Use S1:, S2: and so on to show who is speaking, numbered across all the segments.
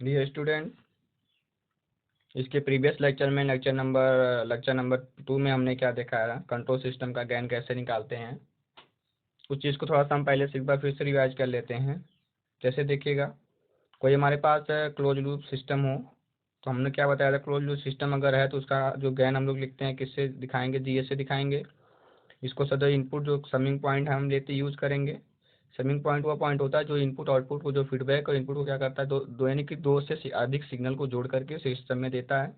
S1: Dear student, इसके previous lecture में lecture number 2 में हमने क्या देखा है, कंट्रोल सिस्टम का गेन कैसे निकालते हैं। उस चीज़ को थोड़ा सा हम पहले से एक बार फिर से रिवाइज कर लेते हैं। जैसे देखिएगा, कोई हमारे पास क्लोज लूप सिस्टम हो, तो हमने क्या बताया था, क्लोज लूप सिस्टम अगर है तो उसका जो गेन हम लोग लिखते हैं किससे दिखाएंगे, जीएस से दिखाएंगे। इसको सदर इनपुट जो समिंग पॉइंट है हम लेते यूज करेंगे। समिंग पॉइंट वो पॉइंट होता है जो इनपुट आउटपुट को, जो फीडबैक और इनपुट को क्या करता है, दो यानी कि दो से अधिक सिग्नल को जोड़ करके सिस्टम में देता है।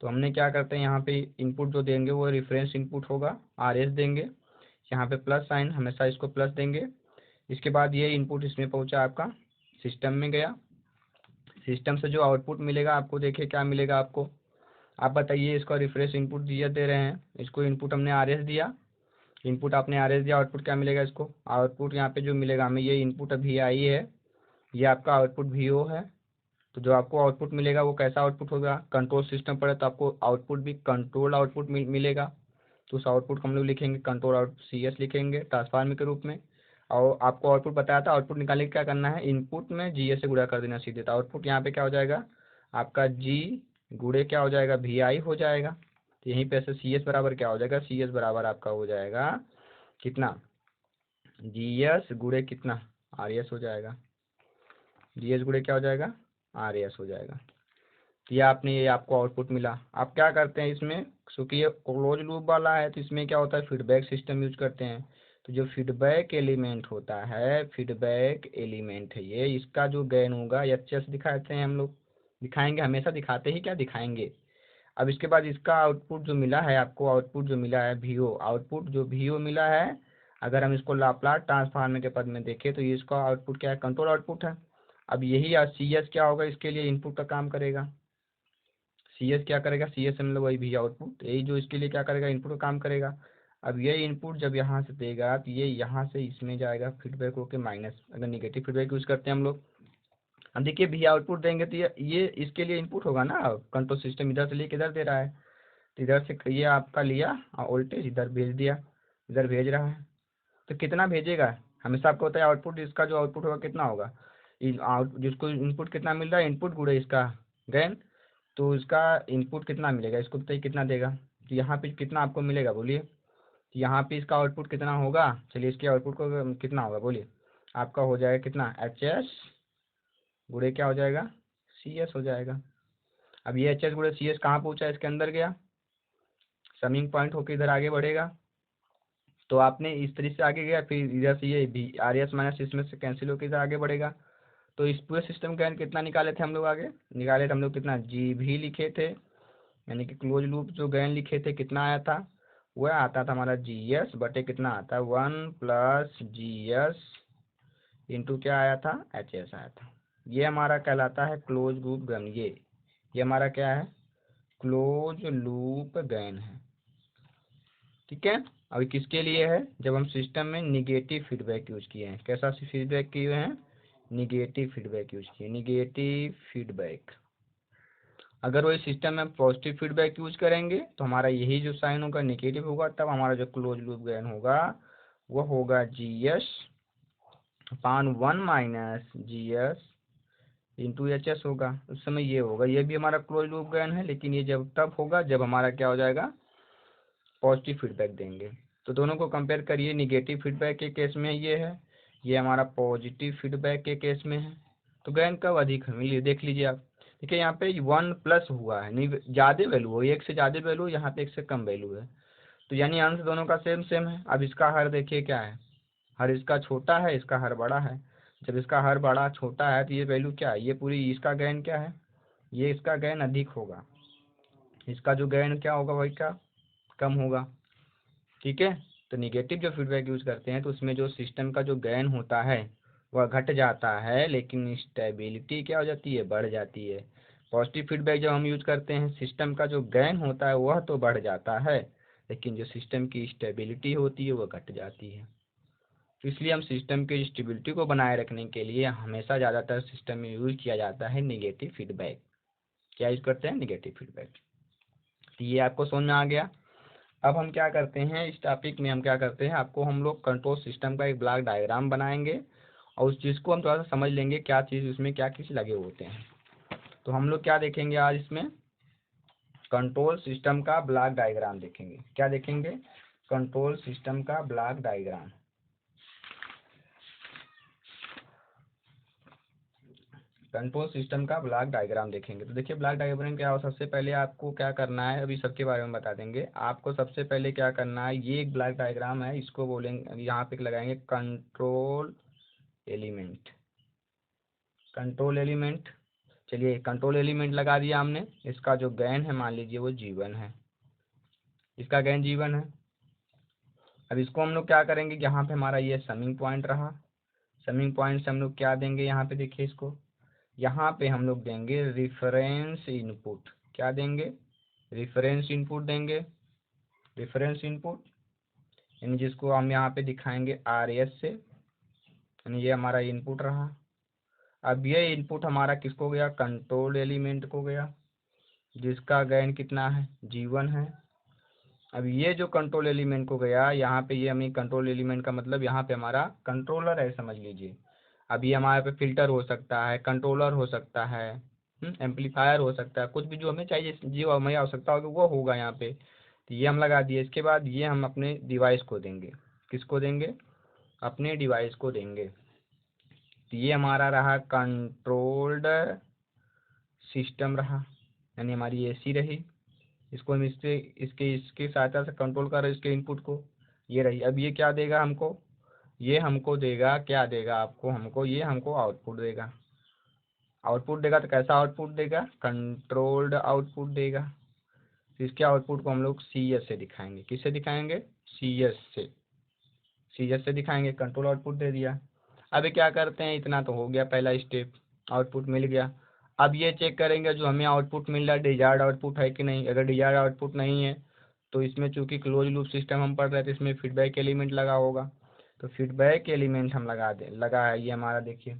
S1: तो हमने क्या करते हैं, यहाँ पे इनपुट जो देंगे वो रेफरेंस इनपुट होगा, RS देंगे। यहाँ पे प्लस साइन, हमेशा इसको प्लस देंगे। इसके बाद ये इनपुट इसमें पहुंचा, आपका सिस्टम में गया। सिस्टम से जो आउटपुट मिलेगा आपको, देखिए क्या मिलेगा आपको। आप बताइए, इसका रिफ्रेश इनपुट दिया दे रहे हैं, इसको इनपुट हमने RS दिया, इनपुट आपने RS दिया, आउटपुट क्या मिलेगा इसको, आउटपुट यहाँ पे जो मिलेगा हमें, ये इनपुट अभी आई है, ये आपका आउटपुट VO है। तो जो आपको आउटपुट मिलेगा वो कैसा आउटपुट होगा, कंट्रोल सिस्टम पर है तो आपको आउटपुट भी कंट्रोल आउटपुट मिलेगा। तो उस आउटपुट को हम लोग लिखेंगे कंट्रोल आउट CS लिखेंगे ट्रांसफार्मर के रूप में। और आपको आउटपुट बताया था, आउटपुट निकालने के क्या करना है, इनपुट में GS से गुणा कर देना सीधे। तो आउटपुट यहाँ पे क्या हो जाएगा आपका, G गुणे क्या हो जाएगा, VI हो जाएगा। तो यहीं पे से CS बराबर क्या हो जाएगा, CS बराबर आपका हो जाएगा कितना, GS गुणे कितना, RS हो जाएगा। GS गुणे क्या हो जाएगा, RS हो जाएगा। ये आपको आउटपुट मिला। आप क्या करते हैं इसमें, क्योंकि ये क्लोज लूप वाला है तो इसमें क्या होता है, फीडबैक सिस्टम यूज करते हैं। तो जो फीडबैक एलिमेंट होता है, फीडबैक एलिमेंट है ये, इसका जो गेन होगा HS दिखाते हैं हम लोग, दिखाएंगे, हमेशा दिखाते ही क्या दिखाएंगे। अब इसके बाद इसका आउटपुट जो मिला है आपको, आउटपुट जो मिला है VO, आउटपुट जो VO मिला है, अगर हम इसको लाप्लास ट्रांसफॉर्म के पद में देखें तो ये इसका आउटपुट क्या है, कंट्रोल आउटपुट है। अब यही CS क्या होगा, इसके लिए इनपुट का काम करेगा। CS क्या करेगा, CS मतलब वही भी आउटपुट, यही जो इसके लिए क्या करेगा, इनपुट का काम करेगा। अब ये इनपुट जब यहाँ से देगा तो ये यहाँ से इसमें जाएगा, फीडबैक होके माइनस, अगर निगेटिव फीडबैक यूज करते हैं हम लोग। अब देखिए भी आउटपुट देंगे तो ये इसके लिए इनपुट होगा ना, कंट्रोल सिस्टम इधर से लेके इधर दे रहा है, तो इधर से ये आपका लिया और वोल्टेज इधर भेज दिया, इधर भेज रहा है। तो कितना भेजेगा, हमेशा आपको होता है आउटपुट, इसका जो आउटपुट होगा कितना होगा, जिसको इनपुट कितना मिल रहा है, इनपुट गुणे इसका गेन। तो इसका इनपुट कितना मिलेगा, इसको बताइए कितना देगा। तो यहाँ पे कितना आपको मिलेगा बोलिए, तो यहाँ पे इसका आउटपुट कितना होगा, चलिए इसके आउटपुट को कितना होगा बोलिए, आपका हो जाएगा कितना, HS गुणे क्या हो जाएगा, CS हो जाएगा। अब ये HS गुणे CS कहाँ पहुँचा, इसके अंदर गया, समिंग पॉइंट होकर इधर आगे बढ़ेगा। तो आपने इस तरीके से आगे गया, फिर इधर से ये भी RS माइनस इसमें से कैंसिल होकर इधर आगे बढ़ेगा। तो इस पूरे सिस्टम का कितना निकाले थे हम लोग, आगे निकाले थे हम लोग कितना, GB लिखे थे, यानी कि क्लोज लूप जो गेन लिखे थे कितना आया था, वह आता था हमारा GS बटे कितना आता है, 1+GS इंटू क्या आया था, HS आया था। ये हमारा कहलाता है क्लोज लूप गेन। ये हमारा क्या है, क्लोज लूप गेन है। ठीक है। अभी किसके लिए है, जब हम सिस्टम में निगेटिव फीडबैक यूज किए हैं, कैसा फीडबैक किए हैं, निगेटिव फीडबैक यूज किए, निगेटिव फीडबैक। अगर वही सिस्टम में पॉजिटिव फीडबैक यूज करेंगे तो हमारा यही जो साइन होगा निगेटिव होगा, तब हमारा जो क्लोज लूप गेन होगा वो होगा GS अपान 1-GS इंटू HS होगा। उस समय ये होगा, ये भी हमारा क्लोज लूप गेन है, लेकिन ये जब तब होगा जब हमारा क्या हो जाएगा, पॉजिटिव फीडबैक देंगे। तो दोनों को कंपेयर करिए, निगेटिव फीडबैक के केस में ये है, ये हमारा पॉजिटिव फीडबैक के केस में है। तो गेन कब अधिक है, देख लीजिए आप। देखिए यहाँ पे 1+ हुआ है, नहीं ज़्यादा वैल्यू हो, एक से ज़्यादा वैल्यू, यहाँ पे एक से कम वैल्यू है। तो यानी अंश दोनों का सेम सेम है। अब इसका हर देखिए क्या है, हर इसका छोटा है, इसका हर बड़ा है। जब इसका हर बड़ा छोटा है तो ये वैल्यू क्या है, ये पूरी इसका गेन क्या है, ये इसका गेन अधिक होगा, इसका जो गेन क्या होगा वही का कम होगा। ठीक है। तो निगेटिव जो फीडबैक यूज करते हैं तो उसमें जो सिस्टम का जो गेन होता है वह घट जाता है, लेकिन स्टेबिलिटी क्या हो जाती है, बढ़ जाती है। पॉजिटिव फीडबैक जब हम यूज करते हैं, सिस्टम का जो गेन होता है वह तो बढ़ जाता है, लेकिन जो सिस्टम की स्टेबिलिटी होती है वह घट जाती है। तो इसलिए हम सिस्टम की स्टेबिलिटी को बनाए रखने के लिए हमेशा ज़्यादातर सिस्टम में यूज किया जाता है निगेटिव फीडबैक। क्या यूज करते हैं, निगेटिव फीडबैक। तो ये आपको समझ में आ गया। अब हम क्या करते हैं, इस टॉपिक में हम क्या करते हैं, आपको हम लोग कंट्रोल सिस्टम का एक ब्लॉक डायग्राम बनाएंगे और उस चीज़ को हम थोड़ा सा समझ लेंगे, क्या चीज़ उसमें क्या किस लगे होते हैं। तो हम लोग क्या देखेंगे आज इसमें, कंट्रोल सिस्टम का ब्लॉक डायग्राम देखेंगे। क्या देखेंगे, कंट्रोल सिस्टम का ब्लॉक डायग्राम। कंट्रोल सिस्टम का ब्लॉक डायग्राम देखेंगे। तो देखिए ब्लॉक डायग्राम क्या हो, सबसे पहले आपको क्या करना है, अभी सबके बारे में बता देंगे। आपको सबसे पहले क्या करना है, ये एक ब्लॉक डायग्राम है, इसको बोलेंगे, यहाँ पे लगाएंगे कंट्रोल एलिमेंट। कंट्रोल एलिमेंट, चलिए कंट्रोल एलिमेंट लगा दिया हमने। इसका जो गेन है मान लीजिए वो G1 है, इसका गेन G1 है। अब इसको हम लोग क्या करेंगे, यहाँ पे हमारा ये समिंग पॉइंट रहा, समिंग पॉइंट से हम लोग क्या देंगे, यहाँ पे देखिए इसको, यहाँ पे हम लोग देंगे रिफरेंस इनपुट। क्या देंगे, रिफरेंस इनपुट देंगे, रिफरेंस इनपुट, यानी जिसको हम यहाँ पे दिखाएंगे RS से, यानी ये हमारा इनपुट रहा। अब ये इनपुट हमारा किसको गया, कंट्रोल एलिमेंट को गया, जिसका गेन कितना है, G1 है। अब ये जो कंट्रोल एलिमेंट को गया, यहाँ पे ये हमें कंट्रोल एलिमेंट का मतलब यहाँ पे हमारा कंट्रोलर है समझ लीजिए। अब ये हमारे पे फिल्टर हो सकता है, कंट्रोलर हो सकता है, एम्पलीफायर हो सकता है, कुछ भी जो हमें चाहिए, जो हमें आवश्यकता होगी वो होगा यहाँ पे। तो ये हम लगा दिए। इसके बाद ये हम अपने डिवाइस को देंगे, किसको देंगे, अपने डिवाइस को देंगे। तो ये हमारा रहा कंट्रोल्ड सिस्टम रहा, यानी हमारी AC रही, इसको हम इससे इसके सहायता से कंट्रोल कर रहे हैं इसके इनपुट को, ये रही। अब ये क्या देगा हमको, ये हमको देगा, क्या देगा आपको, हमको ये हमको आउटपुट देगा। आउटपुट देगा तो कैसा आउटपुट देगा, कंट्रोल्ड आउटपुट देगा। तो इसके आउटपुट को हम लोग CS से दिखाएंगे, किससे दिखाएंगे, CS से दिखाएंगे। कंट्रोल आउटपुट दे दिया। अभी क्या करते हैं, इतना तो हो गया पहला स्टेप, आउटपुट मिल गया। अब ये चेक करेंगे जो हमें आउटपुट मिल रहा है डिजायर्ड आउटपुट है कि नहीं। अगर डिजायर्ड आउटपुट नहीं है तो इसमें चूंकि क्लोज लूप सिस्टम हम पढ़ रहे थे, इसमें फीडबैक एलिमेंट लगा होगा। तो फीडबैक एलिमेंट हम लगा है, ये हमारा देखिए,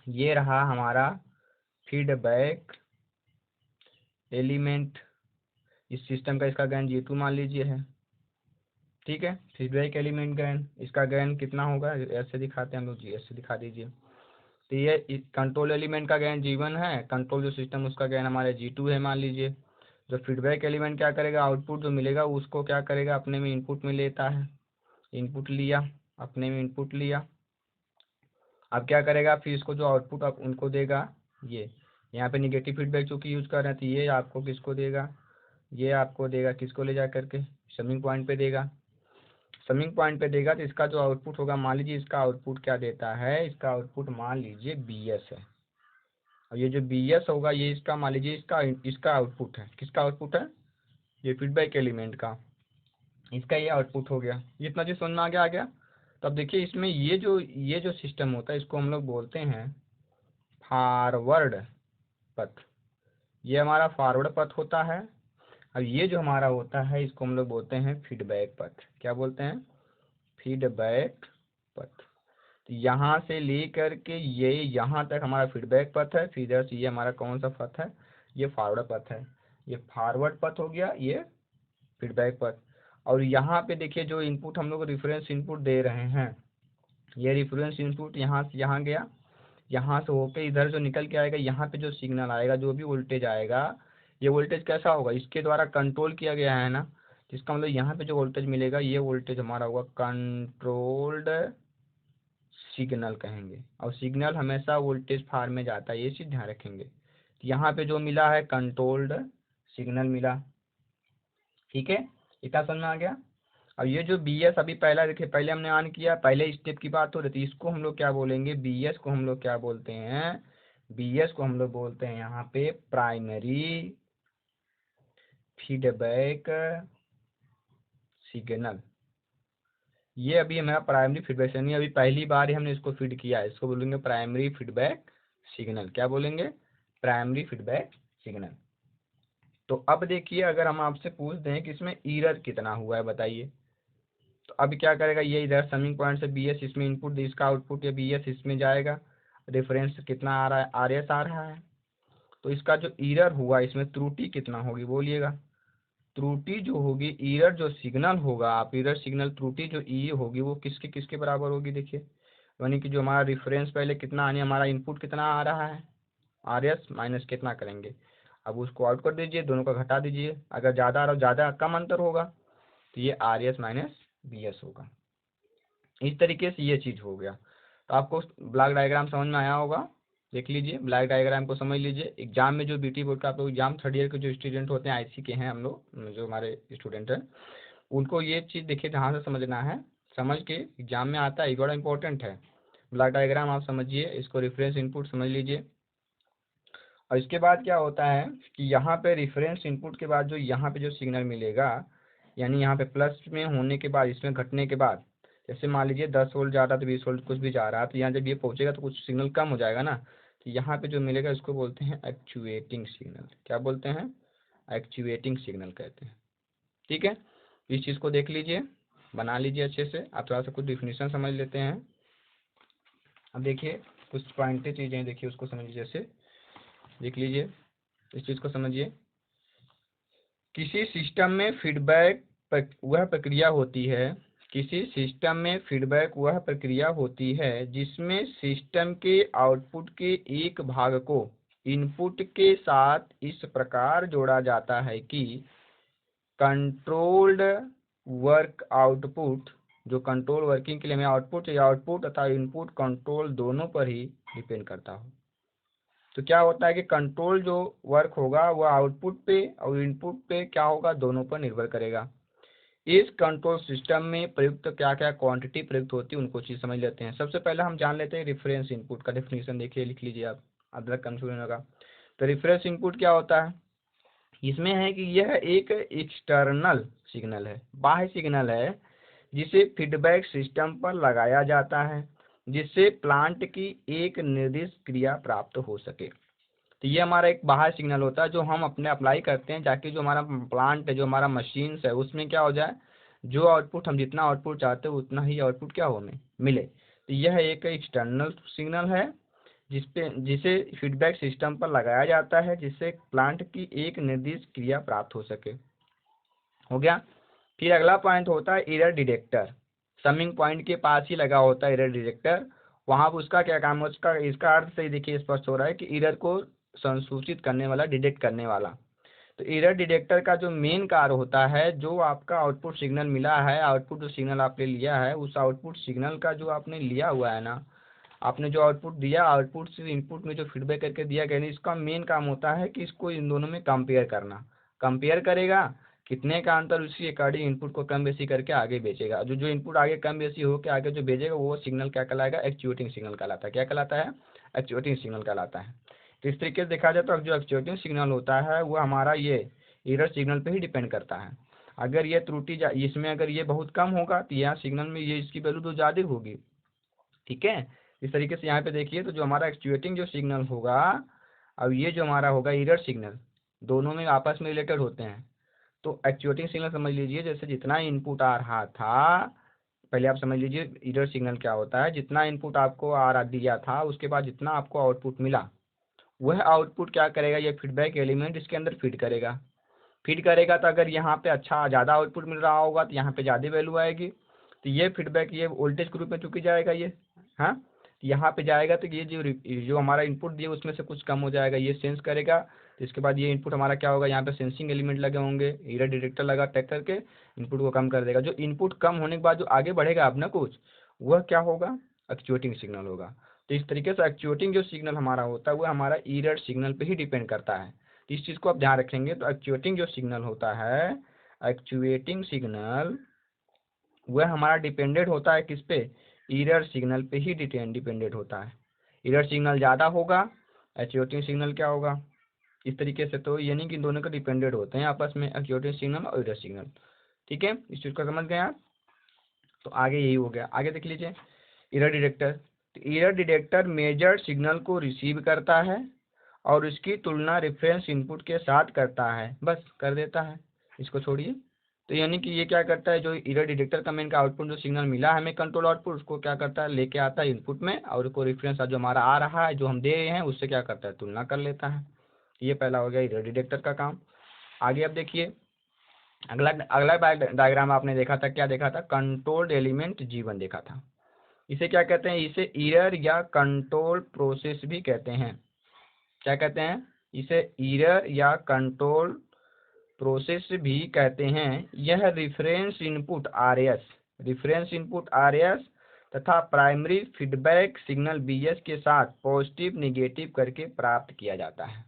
S1: ये रहा हमारा फीडबैक एलिमेंट। इस सिस्टम का इसका गेन G2 मान लीजिए है, ठीक है। फीडबैक एलिमेंट गेन, इसका गेन कितना होगा, ऐसे दिखाते हैं हम लोग, GS से दिखा दीजिए। तो ये कंट्रोल एलिमेंट का गेन G1 है, कंट्रोल जो सिस्टम उसका गेन हमारे G2 है मान लीजिए। जो फीडबैक एलिमेंट क्या करेगा, आउटपुट जो मिलेगा उसको क्या करेगा, अपने में इनपुट में लेता है, इनपुट लिया, अपने में इनपुट लिया। अब क्या करेगा, फिर इसको जो आउटपुट आप उनको देगा, ये यहाँ पे निगेटिव फीडबैक चूँकि यूज कर रहे हैं, तो ये आपको किसको देगा, ये आपको देगा किसको, ले जा करके समिंग पॉइंट पे देगा। समिंग पॉइंट पे देगा तो इसका जो आउटपुट होगा, मान लीजिए इसका आउटपुट क्या देता है, इसका आउटपुट मान लीजिए BS है। और ये जो BS होगा ये इसका मान लीजिए इसका आउटपुट है, किसका आउटपुट है, ये फीडबैक एलिमेंट का, इसका ये आउटपुट हो गया। ये इतना चीज समझ में आ गया। तो अब देखिए इसमें ये जो सिस्टम होता है इसको हम लोग बोलते हैं फॉरवर्ड पथ। ये हमारा फॉरवर्ड पथ होता है। अब ये जो हमारा होता है इसको हम लोग बोलते हैं फीडबैक पथ। क्या बोलते हैं, फीडबैक पथ। तो यहाँ से लेकर के ये यहाँ तक हमारा फीडबैक पथ है, फिर इधर से ये हमारा कौन सा पथ है, ये फॉरवर्ड पथ है। ये फॉरवर्ड पथ हो गया, ये फीडबैक पथ। और यहाँ पे देखिए जो इनपुट हम लोग रेफरेंस इनपुट दे रहे हैं, ये रेफरेंस इनपुट यहाँ से यहाँ गया, यहाँ से होके इधर जो निकल के आएगा, यहाँ पे जो सिग्नल आएगा, जो भी वोल्टेज आएगा, ये वोल्टेज कैसा होगा, इसके द्वारा कंट्रोल किया गया है ना। इसका मतलब यहाँ पे जो वोल्टेज मिलेगा ये वोल्टेज हमारा होगा कंट्रोल्ड सिग्नल कहेंगे। और सिग्नल हमेशा वोल्टेज फार में जाता है, ये चीज़ ध्यान रखेंगे। तो यहाँ पे जो मिला है कंट्रोल्ड सिग्नल मिला, ठीक है, इतना समझ में आ गया। अब ये जो BS अभी पहला देखिए, पहले हमने ऑन किया, पहले स्टेप की बात हो रही थी, इसको हम लोग क्या बोलेंगे, BS को हम लोग क्या बोलते हैं, BS को हम लोग बोलते हैं यहाँ पे प्राइमरी फीडबैक सिग्नल। ये अभी हमारा प्राइमरी फीडबैक सिग्नल, अभी पहली बार ही हमने इसको फीड किया है, इसको बोलेंगे प्राइमरी फीडबैक सिग्नल। क्या बोलेंगे, प्राइमरी फीडबैक सिग्नल। तो अब देखिए अगर हम आपसे पूछ दें कि इसमें एरर कितना हुआ है बताइए, तो अब क्या करेगा, ये इधर समिंग पॉइंट से BS इसमें इनपुट, इसका आउटपुट या BS इसमें जाएगा, रेफरेंस कितना आ रहा है, RS आ रहा है। तो इसका जो एरर हुआ इसमें त्रुटि कितना होगी बोलिएगा। त्रुटि जो होगी, एरर जो सिग्नल होगा, आप एरर सिग्नल त्रुटि जो E होगी वो किसके किसके बराबर होगी, देखिए यानी कि जो हमारा रेफरेंस पहले कितना आने, हमारा इनपुट कितना आ रहा है, आर एस माइनस कितना करेंगे, अब उसको आउट कर दीजिए, दोनों का घटा दीजिए, अगर ज़्यादा और ज़्यादा कम अंतर होगा तो ये R S minus B S होगा। इस तरीके से ये चीज़ हो गया। तो आपको ब्लॉक डायग्राम समझ में आया होगा, देख लीजिए ब्लॉक डायग्राम को समझ लीजिए। एग्जाम में जो बीटी बोर्ड का आप लोग एग्जाम थर्ड ईयर के जो स्टूडेंट होते हैं, आईसी के हैं हम लोग, जो हमारे स्टूडेंट हैं, उनको ये चीज़ देखिए ध्यान से समझना है, समझ के एग्जाम में आता है, ये बड़ा इंपॉर्टेंट है। ब्लॉक डायग्राम आप समझिए, इसको रेफरेंस इनपुट समझ लीजिए। और इसके बाद क्या होता है कि यहाँ पे रेफरेंस इनपुट के बाद जो यहाँ पे जो सिग्नल मिलेगा, यानी यहाँ पे प्लस में होने के बाद, इसमें घटने के बाद, जैसे मान लीजिए 10 वोल्ट जा रहा था, 20 वोल्ट कुछ भी जा रहा है, तो यहाँ जब ये पहुँचेगा तो कुछ सिग्नल कम हो जाएगा ना, तो यहाँ पे जो मिलेगा इसको बोलते हैं एक्चुएटिंग सिग्नल। क्या बोलते हैं? एक्चुएटिंग सिग्नल कहते हैं। ठीक है, इस चीज़ को देख लीजिए, बना लीजिए अच्छे से। आप थोड़ा सा कुछ डिफिनीशन समझ लेते हैं। अब देखिए कुछ पॉइंटें चीज़ें देखिए, उसको समझिए, जैसे देख लीजिए, इस चीज़ को समझिए। किसी सिस्टम में फीडबैक वह प्रक्रिया होती है, किसी सिस्टम में फीडबैक वह प्रक्रिया होती है जिसमें सिस्टम के आउटपुट के एक भाग को इनपुट के साथ इस प्रकार जोड़ा जाता है कि कंट्रोल्ड वर्क आउटपुट, जो कंट्रोल वर्किंग के लिए हमें आउटपुट या आउटपुट तथा इनपुट कंट्रोल दोनों पर ही डिपेंड करता हो। तो क्या होता है कि कंट्रोल जो वर्क होगा वो आउटपुट पे और इनपुट पे क्या होगा, दोनों पर निर्भर करेगा। इस कंट्रोल सिस्टम में प्रयुक्त क्या क्या क्वांटिटी प्रयुक्त होती है, उनको चीज़ समझ लेते हैं। सबसे पहले हम जान लेते हैं रेफरेंस इनपुट का डेफिनेशन, देखिए लिख लीजिए आप, अदरक कंफ्यूजन होगा। तो रेफरेंस इनपुट क्या होता है, इसमें है कि यह एक एक्सटर्नल सिग्नल है, बाह्य सिग्नल है, जिसे फीडबैक सिस्टम पर लगाया जाता है जिससे प्लांट की एक निर्दिष्ट क्रिया प्राप्त हो सके। तो ये हमारा एक बाहर सिग्नल होता है जो हम अपने अप्लाई करते हैं, ताकि जो हमारा प्लांट है, जो हमारा मशीन्स है, उसमें क्या हो जाए, जो आउटपुट हम जितना आउटपुट चाहते हैं उतना ही आउटपुट क्या हो हमें मिले। तो यह एक एक्सटर्नल सिग्नल है जिसे फीडबैक सिस्टम पर लगाया जाता है जिससे प्लांट की एक निर्दिष्ट क्रिया प्राप्त हो सके। हो गया। फिर अगला पॉइंट होता है एरर डिटेक्टर। समिंग पॉइंट के पास ही लगा होता है एरर डिटेक्टर। वहाँ उसका क्या काम है, उसका इसका अर्थ से ही देखिए स्पष्ट हो रहा है कि एरर को संसूचित करने वाला, डिटेक्ट करने वाला। तो एरर डिटेक्टर का जो मेन कार्य होता है, जो आपका आउटपुट सिग्नल मिला है, आउटपुट जो सिग्नल आपने लिया है, उस आउटपुट सिग्नल का जो आपने लिया हुआ है ना, आपने जो आउटपुट दिया, आउटपुट से इनपुट में जो फीडबैक करके दिया गया, इसका मेन काम होता है कि इसको इन दोनों में कंपेयर करना। कंपेयर करेगा, कितने का अंतर, उसी अकॉर्डिंग इनपुट को कम बेसी करके आगे बेचेगा। जो जो इनपुट आगे कम बेसी होकर आगे जो भेजेगा वो सिग्नल क्या कहलाएगा, एक्चुएटिंग सिग्नल कहलाता है। क्या कहलाता है? एक्चुएटिंग सिग्नल कहलाता है। तो इस तरीके से देखा जाए तो जो एक्चुएटिंग सिग्नल होता है वो हमारा ये एरर सिग्नल पे ही डिपेंड करता है। अगर ये त्रुटि इसमें अगर ये बहुत कम होगा तो यहाँ सिग्नल में ये इसकी वैल्यू तो ज़्यादा होगी। ठीक है, इस तरीके से यहाँ पे देखिए, तो जो हमारा एक्चुएटिंग जो सिग्नल होगा, अब ये जो हमारा होगा एरर सिग्नल, दोनों में आपस में रिलेटेड होते हैं। तो एक्चुएटिंग सिग्नल समझ लीजिए, जैसे जितना इनपुट आ रहा था, पहले आप समझ लीजिए एरर सिग्नल क्या होता है। जितना इनपुट आपको आ रहा दिया था, उसके बाद जितना आपको आउटपुट मिला, वह आउटपुट क्या करेगा, ये फीडबैक एलिमेंट इसके अंदर फीड करेगा। फीड करेगा तो अगर यहाँ पे अच्छा ज़्यादा आउटपुट मिल रहा होगा तो यहाँ पे ज़्यादा वैल्यू आएगी। तो ये फीडबैक ये वोल्टेज ग्रुप में चुकी जाएगा ये, हाँ, यहाँ पे जाएगा तो ये जो हमारा इनपुट दिया उसमें से कुछ कम हो जाएगा, ये सेंस करेगा। तो इसके बाद ये इनपुट हमारा क्या होगा, यहाँ पे सेंसिंग एलिमेंट लगे होंगे, एरर डिटेक्टर लगा, टैग करके इनपुट को कम कर देगा। जो इनपुट कम होने के बाद जो आगे बढ़ेगा अपना कुछ, वह क्या होगा, एक्चुएटिंग सिग्नल होगा। तो इस तरीके से एक्चुएटिंग जो सिग्नल हमारा होता है वो हमारा एरर सिग्नल पे ही डिपेंड करता है। तो इस चीज़ को आप ध्यान रखेंगे। तो एक्चुएटिंग जो सिग्नल होता है, एक्चुएटिंग सिग्नल वह हमारा डिपेंडेंट होता है किस पे, एरर सिग्नल पे ही डिपेंडेंट होता है। एरर सिग्नल ज़्यादा होगा, एक्चुएटिंग सिग्नल क्या होगा, इस तरीके से। तो यानी कि दोनों का डिपेंडेंट होते हैं आपस में, एक्चुएटिंग सिग्नल और एरर सिग्नल। ठीक है, इस चीज़ को समझ गए आप। तो आगे यही हो गया। आगे देख लीजिए एरर डिटेक्टर। तो एरर डिटेक्टर मेजर्ड सिग्नल को रिसीव करता है और उसकी तुलना रेफरेंस इनपुट के साथ करता है, बस कर देता है, इसको छोड़िए। तो यानी कि ये क्या करता है, जो एरर डिटेक्टर का मेन का आउटपुट जो सिग्नल मिला है हमें कंट्रोल आउटपुट, उसको क्या करता है, लेके आता है इनपुट में, और उसको रेफरेंस जो हमारा आ रहा है, जो हम दे रहे हैं, उससे क्या करता है, तुलना कर लेता है। ये पहला हो गया एरर डिटेक्टर का काम। आगे अब देखिए, अगला अगला डायग्राम आपने देखा था, क्या देखा था, कंट्रोल्ड एलिमेंट G1 देखा था। इसे क्या कहते हैं, इसे एरर या कंट्रोल प्रोसेस भी कहते हैं। क्या कहते हैं, इसे एरर या कंट्रोल प्रोसेस भी कहते हैं। यह रेफरेंस इनपुट आरएस तथा प्राइमरी फीडबैक सिग्नल बीएस के साथ पॉजिटिव निगेटिव करके प्राप्त किया जाता है।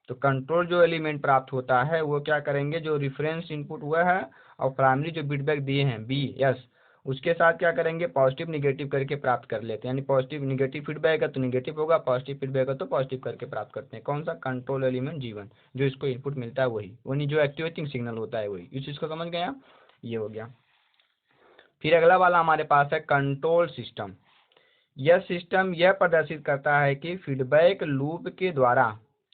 S1: तो कंट्रोल जो एलिमेंट प्राप्त होता है वो क्या करेंगे, जो रेफरेंस इनपुट हुआ है और प्राइमरी जो फीडबैक दिए हैं बीएस, उसके साथ क्या करेंगे, पॉजिटिव निगेटिव करके प्राप्त कर लेते हैं। यानी पॉजिटिव निगेटिव फीडबैक है तो निगेटिव होगा, पॉजिटिव फीडबैक है तो पॉजिटिव करके प्राप्त करते हैं। कौन सा, कंट्रोल एलिमेंट G1, जो इसको इनपुट मिलता है वही जो एक्टिवेटिंग सिग्नल होता है वही। इस चीज को समझ गए आप, ये हो गया। फिर अगला वाला हमारे पास है कंट्रोल सिस्टम। यह सिस्टम यह प्रदर्शित करता है कि फीडबैक लूप के द्वारा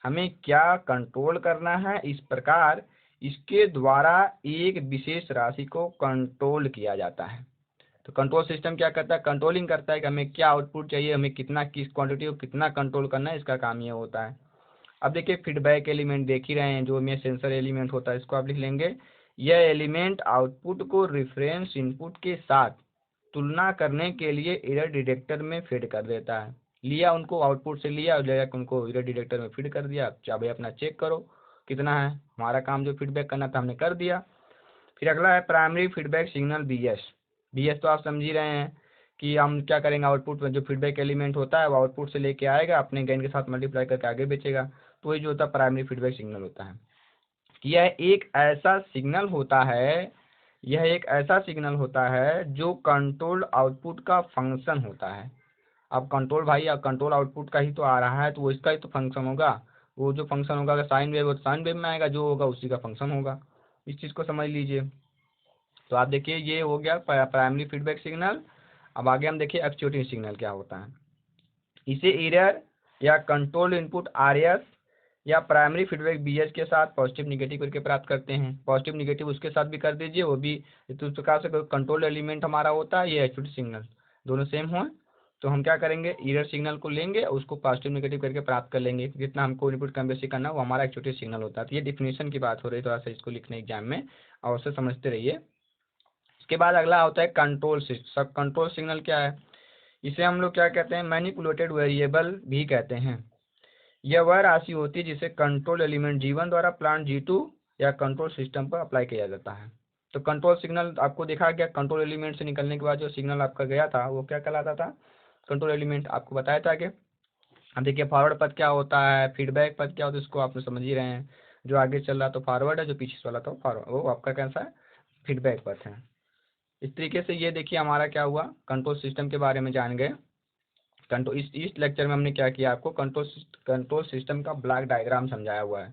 S1: हमें क्या कंट्रोल करना है। इस प्रकार इसके द्वारा एक विशेष राशि को कंट्रोल किया जाता है। तो कंट्रोल सिस्टम क्या करता है, कंट्रोलिंग करता है कि हमें क्या आउटपुट चाहिए, हमें कितना, किस क्वांटिटी को कितना कंट्रोल करना है, इसका काम ये होता है। अब देखिए फीडबैक एलिमेंट देख ही रहे हैं, जो में सेंसर एलिमेंट होता है, इसको आप लिख लेंगे। यह एलिमेंट आउटपुट को रेफरेंस इनपुट के साथ तुलना करने के लिए एरर डिटेक्टर में फीड कर देता है। लिया उनको, आउटपुट से लिया और लेकर उनको एरर डिटेक्टर में फीड कर दिया। चाहे भाई अपना चेक करो कितना है, हमारा काम जो फीडबैक करना था हमने कर दिया। फिर अगला है प्राइमरी फीडबैक सिग्नल बीएस तो आप समझ ही रहे हैं कि हम क्या करेंगे, आउटपुट में जो फीडबैक एलिमेंट होता है वो आउटपुट से लेके आएगा, अपने गेन के साथ मल्टीप्लाई करके आगे बेचेगा। तो वही जो होता है प्राइमरी फीडबैक सिग्नल होता है। यह एक ऐसा सिग्नल होता है जो कंट्रोल आउटपुट का फंक्शन होता है। अब कंट्रोल भाई, अब कंट्रोल आउटपुट का ही तो आ रहा है, तो वो इसका ही तो फंक्शन होगा। वो जो फंक्शन होगा, अगर साइन वेव हो तो साइन वेव में आएगा, जो होगा उसी का फंक्शन होगा। इस चीज़ को समझ लीजिए। तो आप देखिए ये हो गया प्राइमरी फीडबैक सिग्नल। अब आगे हम देखिए एक्चुएटिंग सिग्नल क्या होता है। इसे एरर या कंट्रोल इनपुट आरएस या प्राइमरी फीडबैक बीएस के साथ पॉजिटिव निगेटिव करके प्राप्त करते हैं। पॉजिटिव निगेटिव उसके साथ भी कर दीजिए, वो भी तो इस प्रकार से कंट्रोल एलिमेंट हमारा होता है, ये एक्चुएटिंग सिग्नल दोनों सेम हो तो हम क्या करेंगे, एरर सिग्नल को लेंगे और उसको पॉजिटिव निगेटिव करके प्राप्त कर लेंगे। जितना हमको इनपुट कम बेसी करना वो हमारा एक्चुएटिंग सिग्नल होता है। तो ये डिफिनेशन की बात हो रही है, थोड़ा सा इसको लिखने एग्जाम में और उससे समझते रहिए। इसके बाद अगला होता है कंट्रोल सिस्टम। कंट्रोल सिग्नल क्या है, इसे हम लोग क्या कहते हैं, मैनिपुलेटेड वेरिएबल भी कहते हैं। यह वह राशि होती है जिसे कंट्रोल एलिमेंट G1 द्वारा प्लांट G2 या कंट्रोल सिस्टम पर अप्लाई किया जाता है। तो कंट्रोल सिग्नल आपको देखा गया, कंट्रोल एलिमेंट से निकलने के बाद जो सिग्नल आपका गया था वो क्या कहलाता था, कंट्रोल एलिमेंट। आपको बताया था कि अब देखिए फॉरवर्ड पथ क्या होता है, फीडबैक पथ क्या होता है, इसको आप समझ ही रहे हैं। जो आगे चल रहा तो फॉरवर्ड है, जो पीछे वाला था फॉरवर्ड, वो आपका कैसा है, फीडबैक पथ है। इस तरीके से ये देखिए हमारा क्या हुआ, कंट्रोल सिस्टम के बारे में जान गए। कंट्रोल इस लेक्चर में हमने क्या किया, आपको कंट्रोल सिस्टम का ब्लॉक डायग्राम समझाया हुआ है।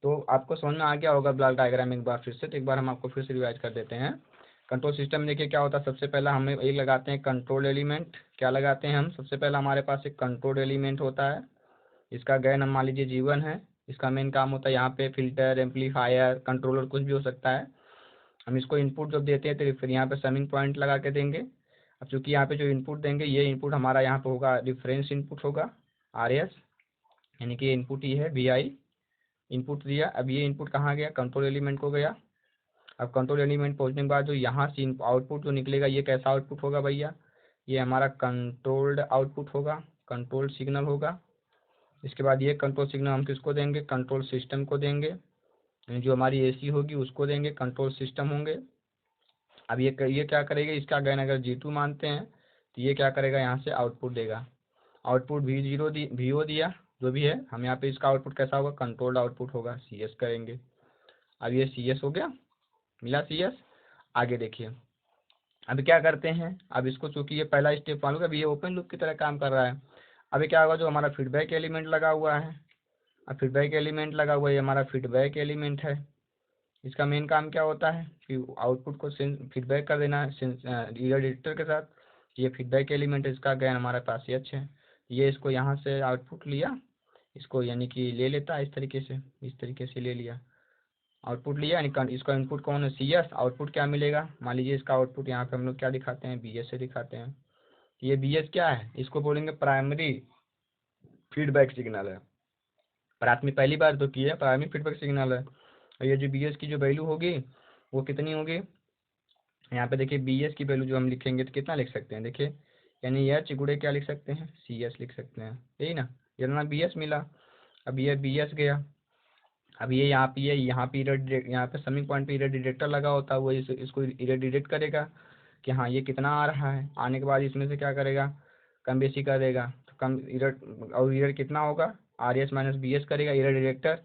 S1: तो आपको समझ में आ गया होगा ब्लॉक डायग्राम एक बार फिर से, तो एक बार हम आपको फिर से रिवाइज कर देते हैं। कंट्रोल सिस्टम में देखिए क्या होता है, सबसे पहला हमें एक लगाते हैं कंट्रोल एलिमेंट। क्या लगाते हैं हम, सबसे पहला हमारे पास एक कंट्रोल एलिमेंट होता है, इसका गेन हम मान लीजिए G1 है। इसका मेन काम होता है यहाँ पे फिल्टर, एम्पलीफायर, कंट्रोलर कुछ भी हो सकता है। हम इसको इनपुट जब देते हैं तो फिर यहाँ पे समिंग पॉइंट लगा के देंगे। अब चूंकि यहाँ पे जो इनपुट देंगे, ये इनपुट हमारा यहाँ पे होगा रिफरेंस इनपुट होगा RS, यानी कि इनपुट ये है VI इनपुट दिया। अब ये इनपुट कहाँ गया, कंट्रोल एलिमेंट को गया। अब कंट्रोल एलिमेंट पहुँचने के बाद जो यहाँ से आउटपुट जो निकलेगा, ये कैसा आउटपुट होगा भैया, ये हमारा कंट्रोल्ड आउटपुट होगा, कंट्रोल सिग्नल होगा। इसके बाद ये कंट्रोल सिग्नल हम किसको देंगे, कंट्रोल सिस्टम को देंगे, यानी जो हमारी AC होगी उसको देंगे, कंट्रोल सिस्टम होंगे। अब ये क्या करेगा, इसका गेन अगर G2 मानते हैं तो ये क्या करेगा, यहाँ से आउटपुट देगा। आउटपुट VO दिया, जो भी है हम यहाँ पे इसका आउटपुट कैसा होगा, कंट्रोल्ड आउटपुट होगा, CS करेंगे। अब ये CS हो गया, मिला CS। आगे देखिए अब क्या करते हैं, अब इसको चूंकि ये पहला स्टेप मालूम है, अभी ये ओपन लूप की तरह काम कर रहा है। अभी क्या होगा, जो हमारा फीडबैक एलिमेंट लगा हुआ है, अब फीडबैक एलिमेंट लगा हुआ है, ये हमारा फीडबैक एलिमेंट है। इसका मेन काम क्या होता है कि आउटपुट को फीडबैक कर देना एरर डिटेक्टर के साथ। ये फीडबैक एलिमेंट है, इसका गेन हमारे पास ये है। ये इसको यहाँ से आउटपुट लिया, इसको यानी कि ले लेता है इस तरीके से ले लिया, आउटपुट लिया, यानी इसका इनपुट कौन है, CS। आउटपुट क्या मिलेगा, मान लीजिए इसका आउटपुट यहाँ पे हम लोग क्या दिखाते हैं, BS से दिखाते हैं। ये BS क्या है, इसको बोलेंगे प्राइमरी फीडबैक सिग्नल है। प्राथमिक पहली बार तो की है, प्राइमरी फीडबैक सिग्नल है। और ये जो BS की जो वैल्यू होगी वो कितनी होगी, यहाँ पे देखिए BS की वैल्यू जो हम लिखेंगे तो कितना लिख सकते हैं, देखिए यानी यह चिगुड़े क्या लिख सकते हैं, CS लिख सकते हैं, यही ना, ये ना BS मिला। अब ये बी एस गया। अब ये यहाँ पे यहाँ पे समिंग पॉइंट पे इरेड डिटेक्टर लगा होता है, वो इसको इरेड डिटेक्ट करेगा कि हाँ ये कितना आ रहा है। आने के बाद इसमें से क्या करेगा, कम बेसी कर देगा। तो कम इरेड, और इरेड कितना होगा, R S minus B S करेगा इरेड डिटेक्टर।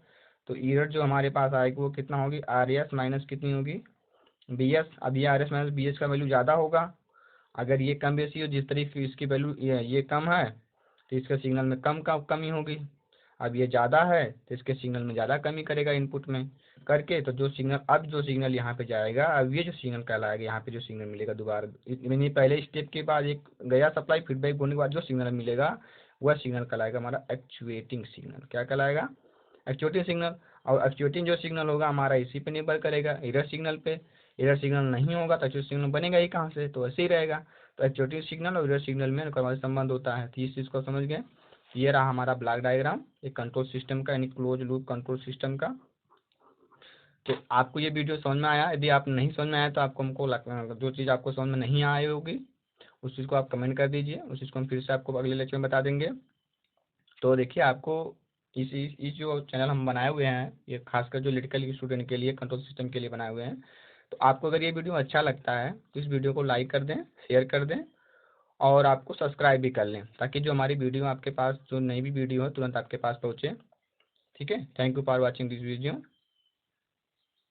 S1: तो इरेड जो हमारे पास आएगी वो कितना होगी, आर एस माइनस कितनी होगी, बी एस। अब ये R S minus B S का वैल्यू ज़्यादा होगा। अगर ये कम बेसी हो, जिस तरीके इसकी वैल्यू ये कम है तो इसके सिग्नल में कमी होगी। अब ये ज़्यादा है तो इसके सिग्नल में ज़्यादा कमी करेगा इनपुट में करके। तो जो सिग्नल यहाँ पे जाएगा, अब ये जो सिग्नल कहलाएगा, यहाँ पे जो सिग्नल मिलेगा दोबारा, यानी पहले स्टेप के बाद एक गया सप्लाई, फीडबैक होने के बाद जो सिग्नल मिलेगा वह सिग्नल कहलाएगा हमारा एक्चुएटिंग सिग्नल। क्या कहलाएगा, एक्चुएटिंग सिग्नल। और एक्चुएटिंग जो सिग्नल होगा हमारा इसी पे निर्भर करेगा, एरर सिग्नल पे। एरर सिग्नल नहीं होगा तो एक्चुएटिंग सिग्नल बनेगा ही कहाँ से, तो ऐसे ही रहेगा। तो एक्चुएटिंग सिग्नल और एरर सिग्नल में संबंध होता है। तो इस चीज़ को समझ गए। ये रहा हमारा ब्लॉक डायग्राम एक कंट्रोल सिस्टम का, यानी क्लोज लूप कंट्रोल सिस्टम का। तो आपको ये वीडियो समझ में आया? यदि आप नहीं समझ में आया तो आपको जो चीज़ आपको समझ में नहीं आई होगी उस चीज़ को आप कमेंट कर दीजिए, उस चीज़ को हम फिर से आपको अगले लेक्चर में बता देंगे। तो देखिए, आपको इस जो चैनल हम बनाए हुए हैं, ये खासकर जो इलेक्ट्रिकल स्टूडेंट के लिए, कंट्रोल सिस्टम के लिए बनाए हुए हैं। तो आपको अगर ये वीडियो अच्छा लगता है तो इस वीडियो को लाइक कर दें, शेयर कर दें, और आपको सब्सक्राइब भी कर लें, ताकि जो हमारी वीडियो आपके पास, जो नई भी वीडियो है तुरंत आपके पास पहुँचे। ठीक है, thank you for watching this video.